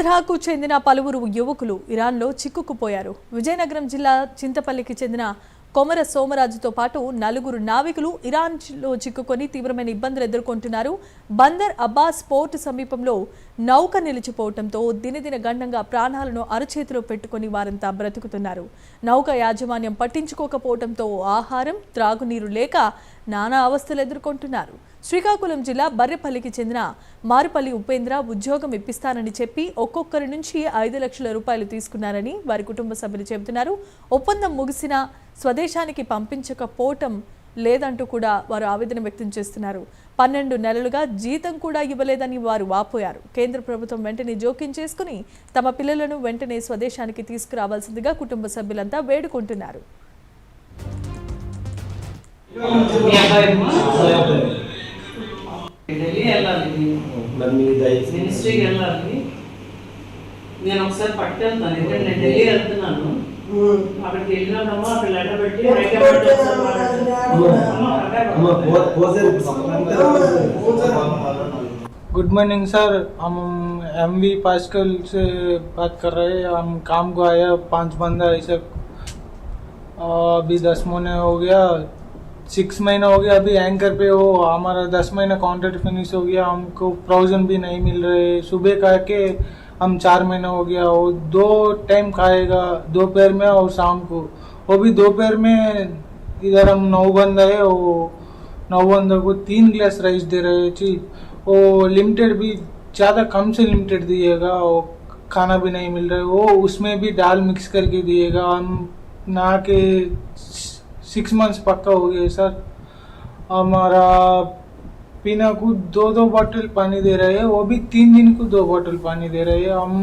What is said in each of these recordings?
ఆంధ్రాకు చెందిన పలువురు యువకులు ఇరాన్లో చిక్కుకుపోయారు. విజయనగరం జిల్లా చింతపల్లికి చెందిన కొమర సోమరాజుతో పాటు నలుగురు నావికులు ఇరాన్లో చిక్కుకొని తీవ్రమైన ఇబ్బందులు ఎదుర్కొంటున్నారు. బందర్ అబ్బాస్ పోర్టు సమీపంలో నౌక నిలిచిపోవడంతో దినదిన గండంగా ప్రాణాలను అరచేతిలో పెట్టుకుని వారంతా బ్రతుకుతున్నారు. నౌక యాజమాన్యం పట్టించుకోకపోవడంతో ఆహారం, త్రాగునీరు లేక నానా అవస్థలు ఎదుర్కొంటున్నారు. శ్రీకాకుళం జిల్లా బర్రెపల్లికి చెందిన మారుపల్లి ఉపేంద్ర ఉద్యోగం ఇప్పిస్తానని చెప్పి ఒక్కొక్కరి నుంచి 5 లక్షల రూపాయలు తీసుకున్నారని వారి కుటుంబ సభ్యులు చెబుతున్నారు. ఒప్పందం ముగిసిన స్వదేశానికి పంపించకపోవటం లేదంటూ కూడా వారు ఆవేదన వ్యక్తం చేస్తున్నారు. 12 నెలలుగా జీతం కూడా ఇవ్వలేదని వారు వాపోయారు. కేంద్ర ప్రభుత్వం వెంటనే జోక్యం చేసుకుని తమ పిల్లలను వెంటనే స్వదేశానికి తీసుకురావాల్సిందిగా కుటుంబ సభ్యులంతా వేడుకుంటున్నారు. ఢిల్లీ వెళ్ళాలి, మినిస్ట్రీకి వెళ్ళాలి. నేను ఒకసారి పట్టుకెళ్తాను, ఎందుకంటే నేను ఢిల్లీ వెళ్తున్నాను. అక్కడికి వెళ్ళినప్పుడు అక్కడ లెటర్ పెట్టి गुड मॉर्निंग सर, हम MV पास्कल से बात कर रहे हैं। हम काम को आया 5 बंदा ऐसा, अभी 10 महीने हो गया, 6 महीना हो गया अभी एंकर पे हो। हमारा 10 महीना कॉन्ट्रैक्ट फिनिश हो गया, हमको प्रोविजन भी नहीं मिल रहे। सुबह खा के हम 4 महीना हो गया, वो 2 टाइम खाएगा, दोपहर में और शाम को। वो भी दोपहर में इधर हम 9 बंदा है, वो 9 बंदा को 3 गिलास राइस दे रहे हैं। वो लिमिटेड भी ज़्यादा कम से लिमिटेड दिएगा, वो खाना भी नहीं मिल रहा है। वो उसमें भी दाल मिक्स करके दिएगा। हम नहा के 6 मंथ्स पक्का हो गया सर। हमारा पीना को 2 बॉटल पानी दे रहे हैं, वो भी 3 दिन को 2 बॉटल पानी दे रहे हैं। हम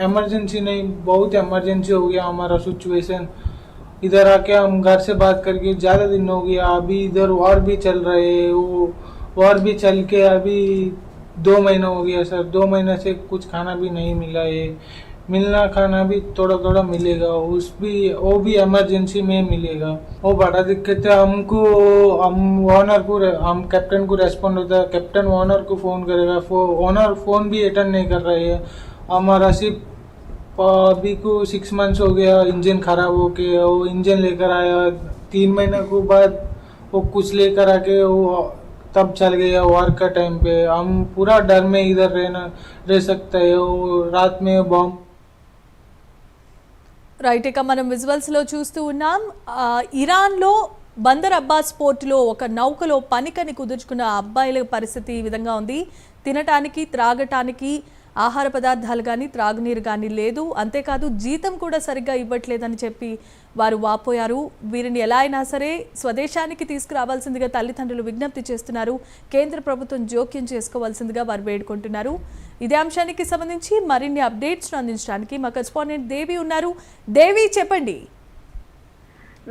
इमरजेंसी नहीं, बहुत इमरजेंसी हो गया हमारा सिचुएशन। इधर आके हम घर से बात करके ज़्यादा दिन हो गया। अभी इधर वॉर भी चल रहे है, वो वॉर भी चल के अभी 2 महीना हो गया सर। 2 महीने से कुछ खाना भी नहीं मिला है। मिलना खाना भी थोड़ा थोड़ा मिलेगा, वो भी इमरजेंसी में मिलेगा। वो बड़ा दिक्कत है हमको। हम कैप्टन को रेस्पॉन्ड होता है, कैप्टन ओनर को फ़ोन करेगा, ओनर फ़ोन भी अटेंड नहीं कर रहे है। हमारा सिर्फ अभी को 6 मंथ्स हो गया, इंजन खराब हो के वो इंजन लेकर आया। 3 महीने को बाद वो कुछ लेकर आके वो तब चल गया वार का टाइम पे। हम पूरा डर में इधर रह सकते हैं। वो रात में बॉम्ब రైట్, ఇక మనం విజువల్స్లో చూస్తూ ఉన్నాం. ఇరాన్లో బందర్ అబ్బాస్ పోర్టులో ఒక నౌకలో పనికని కుదుర్చుకున్న అబ్బాయిల పరిస్థితి ఈ విధంగా ఉంది. తినటానికి, త్రాగటానికి ఆహార పదార్థాలు కానీ, త్రాగునీరు కానీ లేదు. అంతేకాదు జీతం కూడా సరిగ్గా ఇవ్వట్లేదని చెప్పి వారు వాపోయారు. వీరిని ఎలా అయినా సరే స్వదేశానికి తీసుకురావాల్సిందిగా తల్లిదండ్రులు విజ్ఞప్తి చేస్తున్నారు. కేంద్ర ప్రభుత్వం జోక్యం చేసుకోవాల్సిందిగా వారు వేడుకుంటున్నారు. ఇదే అంశానికి సంబంధించి మరిన్ని అప్డేట్స్ అందించడానికి మా కరెస్పాండెంట్ దేవి ఉన్నారు. దేవి, చెప్పండి.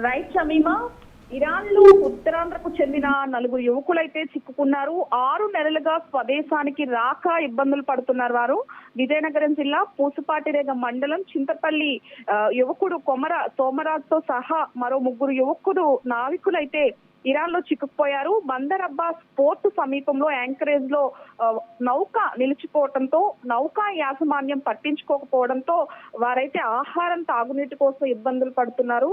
రైట్ షమీమా, ఇరాన్ లో ఉత్తరాంధ్రకు చెందిన 4 యువకులైతే చిక్కుకున్నారు. 6 నెలలుగా స్వదేశానికి రాక ఇబ్బందులు పడుతున్నారు వారు. విజయనగరం జిల్లా పూసుపాటిరేగ మండలం చింతపల్లి యువకుడు కొమర సోమరాజుతో సహా మరో 3 యువకుడు నావికులైతే ఇరాన్ లో చిక్కుకుపోయారు. బందర్ అబ్బాస్ పోర్టు సమీపంలో యాంకరేజ్ లో నౌక నిలిచిపోవడంతో, నౌకా యాజమాన్యం పట్టించుకోకపోవడంతో వారైతే ఆహారం, తాగునీటి కోసం ఇబ్బందులు పడుతున్నారు.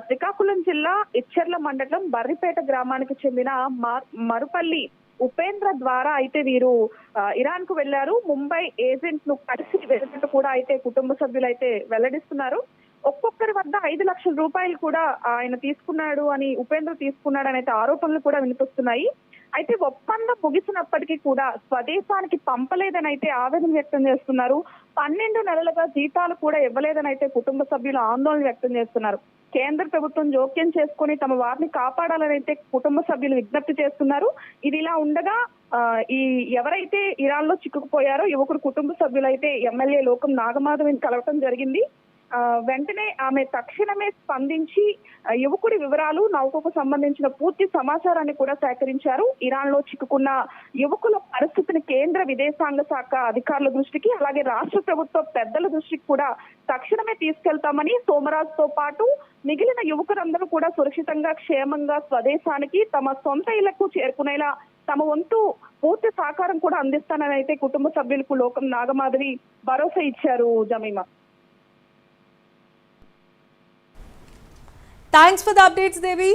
శ్రీకాకుళం జిల్లా ఇచ్చెర్ల మండలం బర్రిపేట గ్రామానికి చెందిన మరుపల్లి ఉపేంద్ర ద్వారా అయితే వీరు ఇరాన్ కు వెళ్లారు. ముంబై ఏజెంట్ ను కలిసి వెళ్ళినట్టు కూడా అయితే కుటుంబ సభ్యులు అయితే వెల్లడిస్తున్నారు. ఒక్కొక్కరి వద్ద 5 లక్షల రూపాయలు కూడా ఆయన తీసుకున్నాడు అని, ఉపేంద్ర తీసుకున్నాడు అని అయితే ఆరోపణలు కూడా వినిపిస్తున్నాయి. అయితే ఒప్పందం ముగిసినప్పటికీ కూడా స్వదేశానికి పంపలేదని అయితే ఆవేదన వ్యక్తం చేస్తున్నారు. 12 నెలలుగా జీతాలు కూడా ఇవ్వలేదని అయితే కుటుంబ సభ్యులు ఆందోళన వ్యక్తం చేస్తున్నారు. కేంద్ర ప్రభుత్వం జోక్యం చేసుకుని తమ వారిని కాపాడాలని అయితే కుటుంబ సభ్యులు విజ్ఞప్తి చేస్తున్నారు. ఇది ఇలా ఉండగా ఈ ఎవరైతే ఇరాన్ లో చిక్కుకుపోయారో యువకుడు కుటుంబ సభ్యులైతే ఎమ్మెల్యే లోకం నాగమాధవిని కలవటం జరిగింది. వెంటనే ఆమె తక్షణమే స్పందించి యువకుడి వివరాలు, నౌకకు సంబంధించిన పూర్తి సమాచారాన్ని కూడా సేకరించారు. ఇరాన్ లో చిక్కుకున్న యువకుల పరిస్థితిని కేంద్ర విదేశాంగ శాఖ అధికారుల దృష్టికి, అలాగే రాష్ట్ర ప్రభుత్వ పెద్దల దృష్టికి కూడా తక్షణమే తీసుకెళ్తామని, సోమరాజుతో పాటు మిగిలిన యువకులందరూ కూడా సురక్షితంగా, క్షేమంగా స్వదేశానికి తమ సొంత ఇళ్లకు చేరుకునేలా తమ వంతు పూర్తి సహకారం కూడా అందిస్తానని అయితే కుటుంబ సభ్యులకు లోకం నాగమాధవి భరోసా ఇచ్చారు Jemimah. Thanks for the updates Devi.